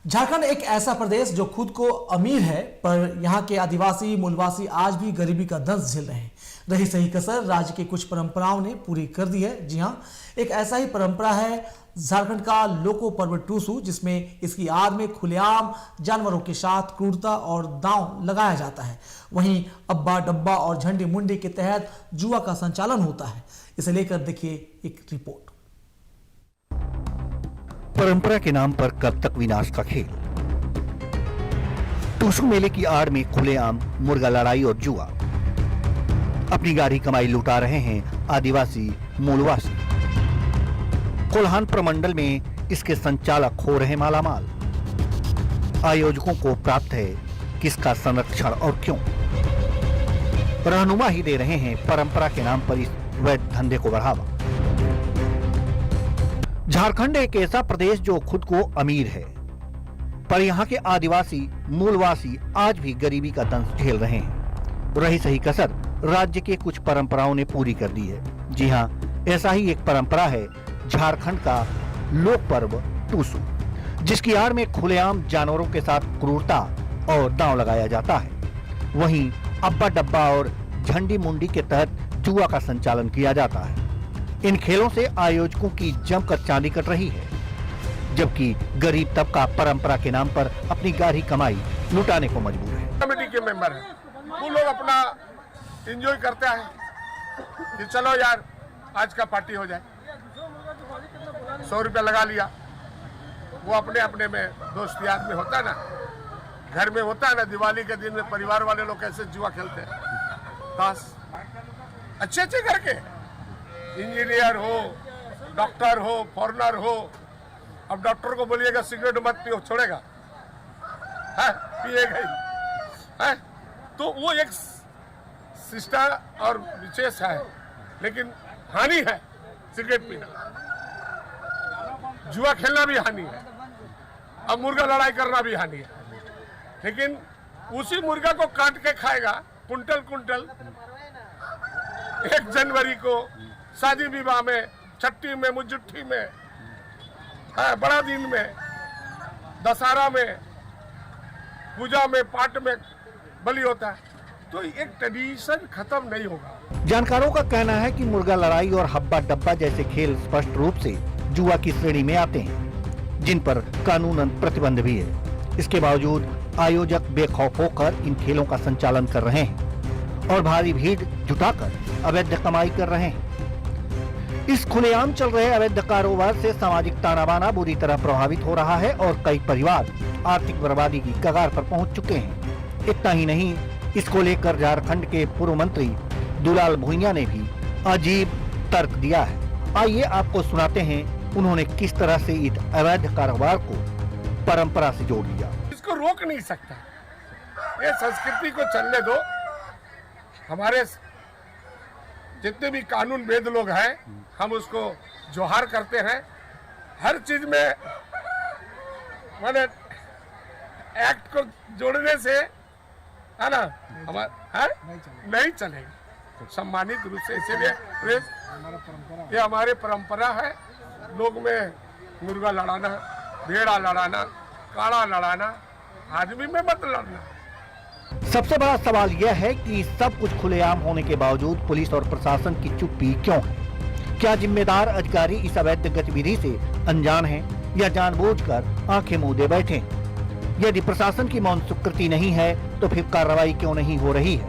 झारखंड एक ऐसा प्रदेश जो खुद को अमीर है, पर यहाँ के आदिवासी मूलवासी आज भी गरीबी का दंश झेल रहे हैं। रही सही कसर राज्य की कुछ परंपराओं ने पूरी कर दी है। जी हाँ, एक ऐसा ही परंपरा है झारखंड का लोको पर्व टूसू, जिसमें इसकी आड़ में खुलेआम जानवरों के साथ क्रूरता और दांव लगाया जाता है। वहीं अब्बा डब्बा और झंडी मुंडी के तहत जुआ का संचालन होता है। इसे लेकर देखिए एक रिपोर्ट। परंपरा के नाम पर कब तक विनाश का खेल। टूसू मेले की आड़ में खुलेआम मुर्गा लड़ाई और जुआ। अपनी गाढ़ी कमाई लुटा रहे हैं आदिवासी मूलवासी। कोल्हान प्रमंडल में इसके संचालक हो रहे मालामाल। आयोजकों को प्राप्त है किसका संरक्षण और क्यों। रहनुमा ही दे रहे हैं परंपरा के नाम पर इस वैध धंधे को बढ़ावा। झारखंड एक ऐसा प्रदेश जो खुद को अमीर है, पर यहाँ के आदिवासी मूलवासी आज भी गरीबी का दंश झेल रहे हैं। रही सही कसर राज्य के कुछ परंपराओं ने पूरी कर दी है। जी हाँ, ऐसा ही एक परंपरा है झारखंड का लोक पर्व टूसू, जिसकी आड़ में खुलेआम जानवरों के साथ क्रूरता और दांव लगाया जाता है। वहीं अब्बा डब्बा और झंडी मुंडी के तहत जुआ का संचालन किया जाता है। इन खेलों से आयोजकों की जमकर चांदी कट रही है, जबकि गरीब तबका परंपरा के नाम पर अपनी गाढ़ी कमाई लुटाने को मजबूर है। कमेटी के मेंबर हैं, वो लोग अपना एंजॉय करते हैं कि चलो यार आज का पार्टी हो जाए। 100 रुपया लगा लिया। वो अपने अपने में दोस्त याद में होता है ना, घर में होता है ना, दिवाली के दिन में परिवार वाले लोग कैसे जुआ खेलते हैं। ताश अच्छे अच्छे घर के इंजीनियर हो, डॉक्टर हो, फॉरनर हो। अब डॉक्टर को बोलिएगा सिगरेट मत पियो, छोड़ेगा? पिएगा ही है। तो वो एक शिष्टा और विशेष है, लेकिन हानि है सिगरेट पीना। जुआ खेलना भी हानि है, अब मुर्गा लड़ाई करना भी हानि है। लेकिन उसी मुर्गा को काट के खाएगा कुंटल कुंटल। 1 जनवरी को शादी विवाह में, छठी में, मुजुट्ठी में, बड़ा दिन में, दशहरा में, पूजा में, पाठ में बलि होता है। तो एक ट्रेडिशन खत्म नहीं होगा। जानकारों का कहना है कि मुर्गा लड़ाई और हब्बा डब्बा जैसे खेल स्पष्ट रूप से जुआ की श्रेणी में आते हैं, जिन पर कानूनन प्रतिबंध भी है। इसके बावजूद आयोजक बेखौफ होकर इन खेलों का संचालन कर रहे हैं और भारी भीड़ जुटाकर अवैध कमाई कर रहे हैं। इस खुलेआम चल रहे अवैध कारोबार से सामाजिक ताना बाना बुरी तरह प्रभावित हो रहा है और कई परिवार आर्थिक बर्बादी की कगार पर पहुंच चुके हैं। इतना ही नहीं, इसको लेकर झारखंड के पूर्व मंत्री दुलाल भुइयां ने भी अजीब तर्क दिया है। आइए आपको सुनाते हैं उन्होंने किस तरह से इस अवैध कारोबार को परंपरा से जोड़ लिया। इसको रोक नहीं सकता, ये संस्कृति को चलने दो। हमारे जितने भी कानून वेद लोग हैं, हम उसको जोहार करते हैं। हर चीज में माने एक्ट को जोड़ने से है ना, हमारा नहीं चलेगा। सम्मानित रूप से, इसीलिए ये हमारे परंपरा है। लोग में मुर्गा लड़ाना, भेड़ा लड़ाना, काड़ा लड़ाना, आदमी में मत लड़ना। सबसे बड़ा सवाल यह है कि सब कुछ खुलेआम होने के बावजूद पुलिस और प्रशासन की चुप्पी क्यों है। क्या जिम्मेदार अधिकारी इस अवैध गतिविधि से अनजान हैं या जानबूझकर आंखें मूंदे बैठे हैं? यदि प्रशासन की मौन स्वीकृति नहीं है तो फिर कार्रवाई क्यों नहीं हो रही है?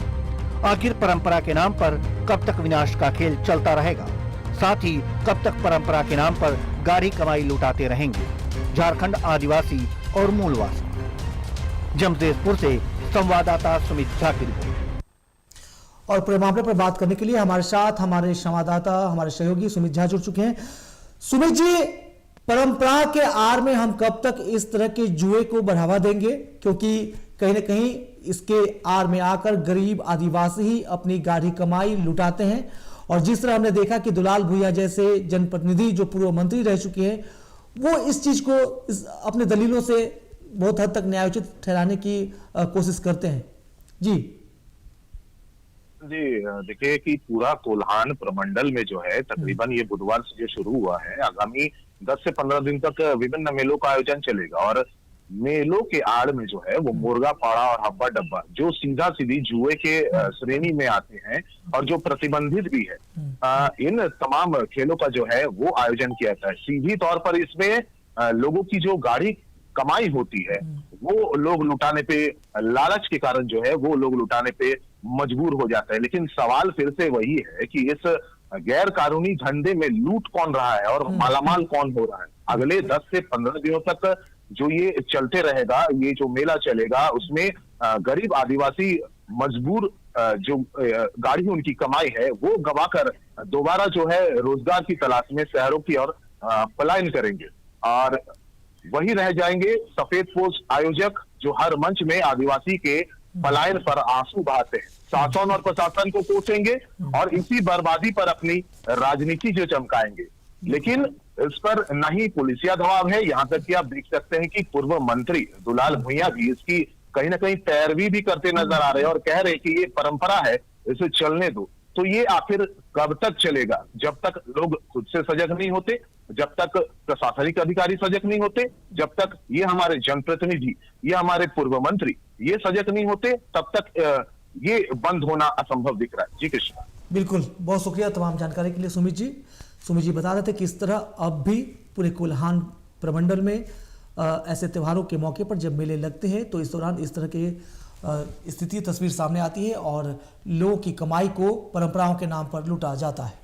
आखिर परंपरा के नाम पर कब तक विनाश का खेल चलता रहेगा? साथ ही कब तक परंपरा के नाम पर गाढ़ी कमाई लुटाते रहेंगे झारखंड आदिवासी और मूलवासी? जमशेदपुर से संवाददाता सुमित झा की रिपोर्ट। और पूरे मामले पर बात करने के लिए हमारे साथ हमारे संवाददाता, हमारे सहयोगी सुमित झा जुड़ चुके हैं। सुमित जी, परंपरा के आड़ में हम कब तक इस तरह के जुए को बढ़ावा देंगे? क्योंकि कहीं ना कहीं इसके आड़ में आकर गरीब आदिवासी ही अपनी गाढ़ी कमाई लुटाते हैं। और जिस तरह हमने देखा कि दुलाल भुइयां जैसे जनप्रतिनिधि जो पूर्व मंत्री रह चुके हैं, वो इस चीज को अपने दलीलों से बहुत हद तक न्यायोचित ठहराने की कोशिश करते हैं। जी देखिए कि पूरा कोल्हान प्रमंडल में जो है तकरीबन ये बुधवार से जो शुरू हुआ है, आगामी 10 से 15 दिन तक विभिन्न मेलों का आयोजन चलेगा और मेलों के आड़ में जो है वो मुर्गा फाड़ा और हब्बा डब्बा जो सीधा सीधी जुए के श्रेणी में आते हैं और जो प्रतिबंधित भी है, इन तमाम खेलों का जो है वो आयोजन किया जाता है। सीधी तौर पर इसमें लोगों की जो गाढ़ी कमाई होती है वो लोग लुटाने पे, लालच के कारण जो है वो लोग लुटाने पे मजबूर हो जाता है। लेकिन सवाल फिर से वही है कि इस गैर कानूनी धंधे में लूट कौन रहा है और मालामाल कौन हो रहा है। अगले 10 से 15 दिनों तक जो ये चलते रहेगा, ये जो मेला चलेगा, उसमें गरीब आदिवासी मजबूर जो गाढ़ी उनकी कमाई है वो गवाकर दोबारा जो है रोजगार की तलाश में शहरों की ओर पलायन करेंगे और वही रह जाएंगे सफेद पोश आयोजक जो हर मंच में आदिवासी के पलायन पर आंसू बहाते हैं, शासन और प्रशासन को कोसेंगे और इसी बर्बादी पर अपनी राजनीति जो चमकाएंगे। लेकिन इस पर न ही पुलिसिया दबाव है, यहाँ तक कि आप देख सकते हैं कि पूर्व मंत्री दुलाल भुइयां भी इसकी कहीं ना कहीं पैरवी भी करते नजर आ रहे हैं और कह रहे हैं कि ये परंपरा है, इसे चलने दो। तो ये आखिर कब तक चलेगा? जब तक लोग खुद से सजग नहीं होते, जब तक प्रशासनिक अधिकारी सजग नहीं होते, जब तक ये हमारे जनप्रतिनिधि, ये हमारे पूर्व मंत्री ये सजग नहीं होते, तब तक ये बंद होना असंभव दिख रहा है। जी कृष्णा। बिल्कुल, बहुत शुक्रिया तमाम जानकारी के लिए सुमित जी। सुमित जी बता रहे थे किस तरह अब भी पूरे कोल्हान प्रमंडल में ऐसे त्योहारों के मौके पर जब मेले लगते हैं तो इस दौरान इस तरह के स्थिति तस्वीर सामने आती है और लोगों की कमाई को परंपराओं के नाम पर लूटा जाता है।